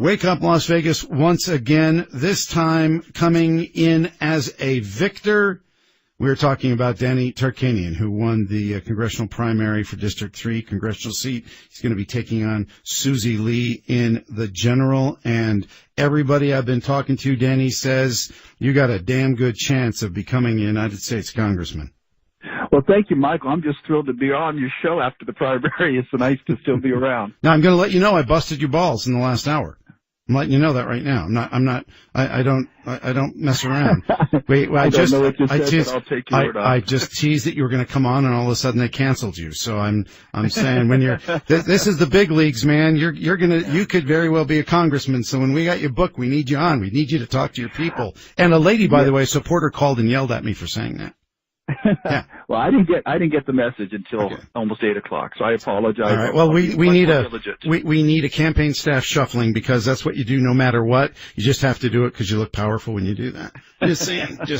Wake Up Las Vegas once again, this time coming in as a victor. We're talking about Danny Tarkanian, who won the congressional primary for District 3 congressional seat. He's going to be taking on Susie Lee in the general. And everybody I've been talking to, Danny, says you got a damn good chance of becoming a United States congressman. Well, thank you, Michael. I'm just thrilled to be on your show after the primary. It's nice to still be around. Now, I'm going to let you know I busted your balls in the last hour. I'm letting you know that right now. I don't mess around. Wait, I just teased that you were going to come on, and all of a sudden they canceled you. So I'm saying when you're, this is the big leagues, man. You could very well be a congressman. So when we got your book, we need you on. We need you to talk to your people. And a lady, by the way, a supporter called and yelled at me for saying that. Yeah. Well, I didn't get the message until almost 8 o'clock, so I apologize. All right. Well, we need a campaign staff shuffling, because that's what you do no matter what. You just have to do it because you look powerful when you do that. Just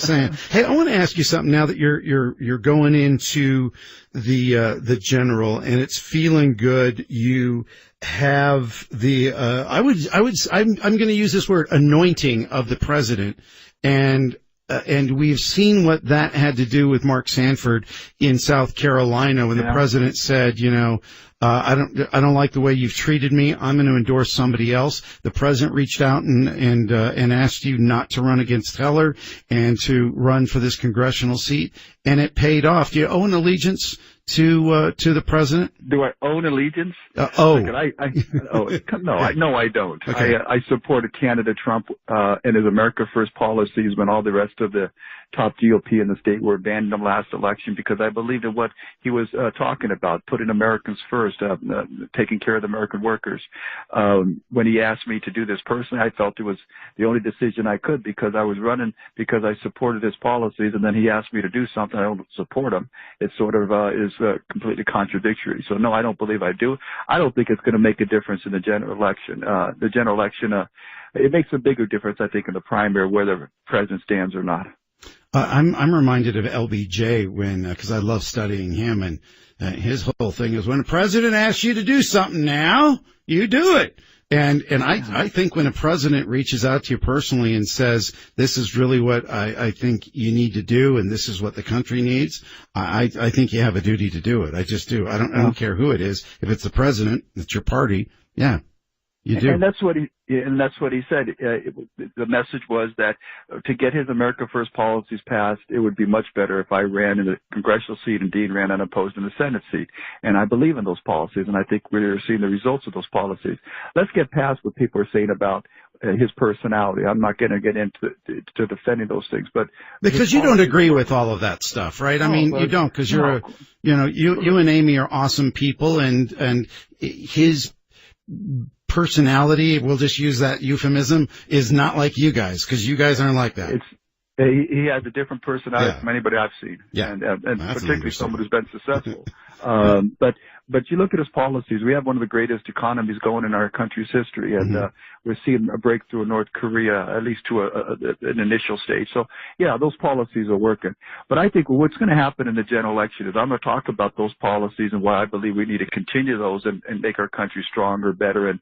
saying. Hey, I want to ask you something now that you're going into the general, and it's feeling good. You have the I'm going to use this word, anointing of the president, and we've seen what that had to do with Mark Sanford in South Carolina when the president said, I don't like the way you've treated me. I'm going to endorse somebody else. The president reached out and asked you not to run against Heller and to run for this congressional seat, and it paid off. Do you owe an allegiance to the president? Do I own allegiance? No, I don't. Okay. I supported candidate Trump and his America First policies when all the rest of the top GOP in the state were abandoned him last election, because I believed in what he was talking about, putting Americans first, taking care of the American workers. When he asked me to do this personally, I felt it was the only decision I could, because I was running because I supported his policies, and then he asked me to do something I don't support him. It sort of is completely contradictory. So no, I don't believe I do. I don't think it's going to make a difference in the general election. It makes a bigger difference, I think, in the primary, whether the president stands or not. I'm reminded of LBJ because I love studying him, and his whole thing is, when a president asks you to do something now, you do it. And I think when a president reaches out to you personally and says, this is really what I think you need to do, and this is what the country needs, I think you have a duty to do it. I just do. I don't care who it is. If it's the president, it's your party. Yeah, you do. And that's what he said. The message was that to get his America First policies passed, it would be much better if I ran in the congressional seat and Dean ran unopposed in the Senate seat. And I believe in those policies, and I think we're seeing the results of those policies. Let's get past what people are saying about his personality. I'm not going to get into defending those things, but because you don't agree with all of that stuff, right? I mean, you don't, because you and Amy are awesome people, and his personality, we'll just use that euphemism, is not like you guys, because you guys aren't like that. He has a different personality from anybody I've seen, and particularly someone who's been successful. But you look at his policies. We have one of the greatest economies going in our country's history, and we're seeing a breakthrough in North Korea, at least to an initial stage. So, yeah, those policies are working. But I think what's going to happen in the general election is I'm going to talk about those policies and why I believe we need to continue those and make our country stronger, better, and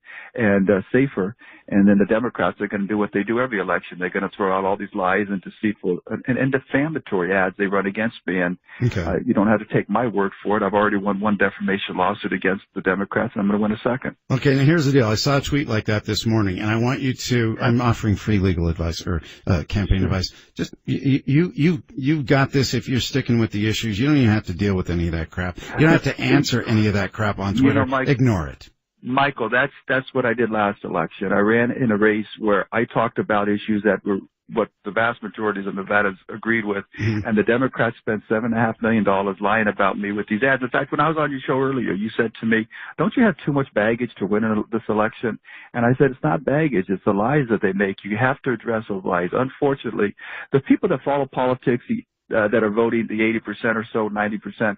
safer. And then the Democrats are going to do what they do every election. They're going to throw out all these lies and deceitful and defamatory ads they run against me. And you don't have to take my word for it. I've already won one defamation lawsuit against the Democrats, and I'm going to win a second. Okay, now here's the deal. I saw a tweet like that this morning, and I want you to, I'm offering free legal advice or campaign advice. Just, you got this if you're sticking with the issues. You don't even have to deal with any of that crap. You don't have to answer any of that crap on Twitter. Ignore it. Michael, that's what I did last election. I ran in a race where I talked about issues that were what the vast majority of Nevadans agreed with, and the Democrats spent $7.5 million lying about me with these ads. In fact, when I was on your show earlier, you said to me, don't you have too much baggage to win this election? And I said, it's not baggage, it's the lies that they make. You have to address those lies. Unfortunately, the people that follow politics, that are voting, the 80% or so, 90%,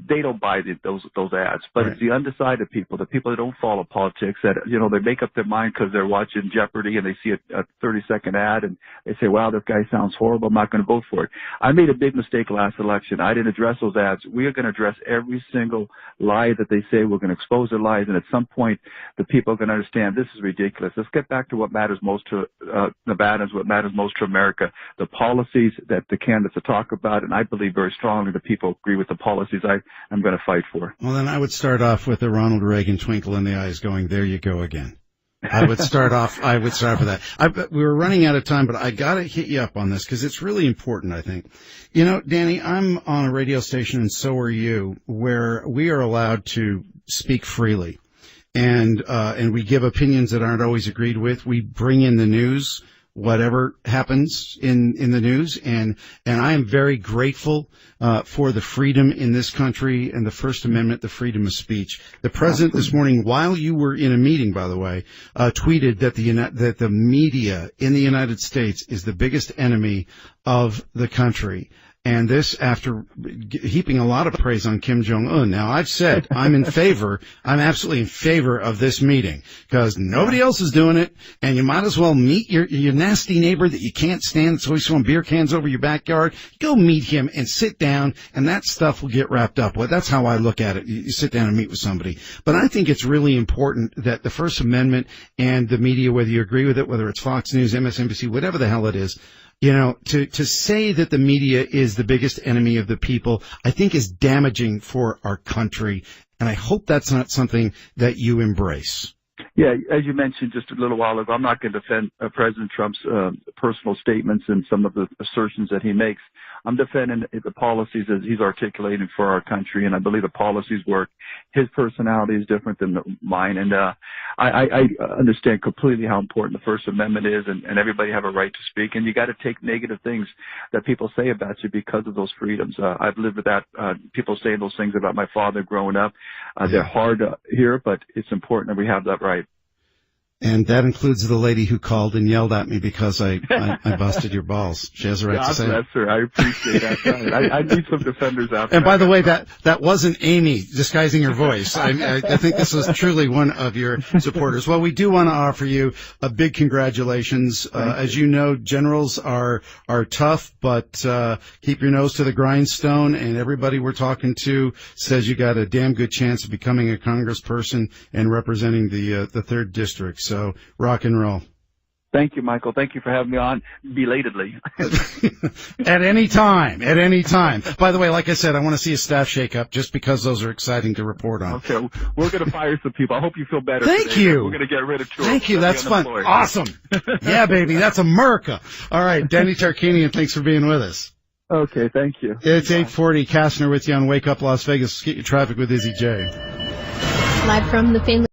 they don't buy those ads. But it's the undecided people, the people that don't follow politics, that, you know, they make up their mind because they're watching Jeopardy and they see a 30-second ad and they say, wow, this guy sounds horrible, I'm not going to vote for it. I made a big mistake last election. I didn't address those ads. We are going to address every single lie that they say. We're going to expose their lies, and at some point, the people are going to understand this is ridiculous. Let's get back to what matters most to Nevadans, what matters most to America, the policies that the candidates talk about, and I believe very strongly that people agree with the policies I'm going to fight for. Well, then I would start off with the Ronald Reagan twinkle in the eyes going, there you go again. I would start with that. We were running out of time, but I got to hit you up on this because it's really important, I think. You know, Danny, I'm on a radio station, and so are you, where we are allowed to speak freely. And we give opinions that aren't always agreed with. We bring in the news, whatever happens in the news, and I am very grateful for the freedom in this country and the First Amendment, the freedom of speech. The president this morning, while you were in a meeting, by the way, tweeted that the media in the United States is the biggest enemy of the country. And this after heaping a lot of praise on Kim Jong-un. Now, I've said I'm absolutely in favor of this meeting because nobody else is doing it, and you might as well meet your nasty neighbor that you can't stand that's always throwing beer cans over your backyard. Go meet him and sit down, and that stuff will get wrapped up. Well, that's how I look at it. You sit down and meet with somebody. But I think it's really important that the First Amendment and the media, whether you agree with it, whether it's Fox News, MSNBC, whatever the hell it is, you know, to say that the media is the biggest enemy of the people, I think is damaging for our country. And I hope that's not something that you embrace. Yeah, as you mentioned just a little while ago, I'm not going to defend President Trump's personal statements and some of the assertions that he makes. I'm defending the policies that he's articulated for our country, and I believe the policies work. His personality is different than mine, and I understand completely how important the First Amendment is, and everybody have a right to speak, and you got to take negative things that people say about you because of those freedoms. I've lived with that, people saying those things about my father growing up. They're hard to hear, but it's important that we have that right. And that includes the lady who called and yelled at me because I busted your balls. She has a right to say it. God bless her. I appreciate that. I need some defenders out there. And by the way, that wasn't Amy disguising her voice. I think this was truly one of your supporters. Well, we do want to offer you a big congratulations. As you know, generals are tough, but keep your nose to the grindstone. And everybody we're talking to says you got a damn good chance of becoming a congressperson and representing the 3rd District. So rock and roll. Thank you, Michael. Thank you for having me on belatedly. At any time. By the way, like I said, I want to see a staff shakeup just because those are exciting to report on. Okay. We're going to fire some people. I hope you feel better. Thank you. We're going to get rid of two. Thank you. That's fun. Awesome. Yeah, baby. That's America. All right. Danny Tarkanian, thanks for being with us. Okay. Thank you. It's 8:40. Castner with you on Wake Up Las Vegas. Get your traffic with Izzy J. Live from the family.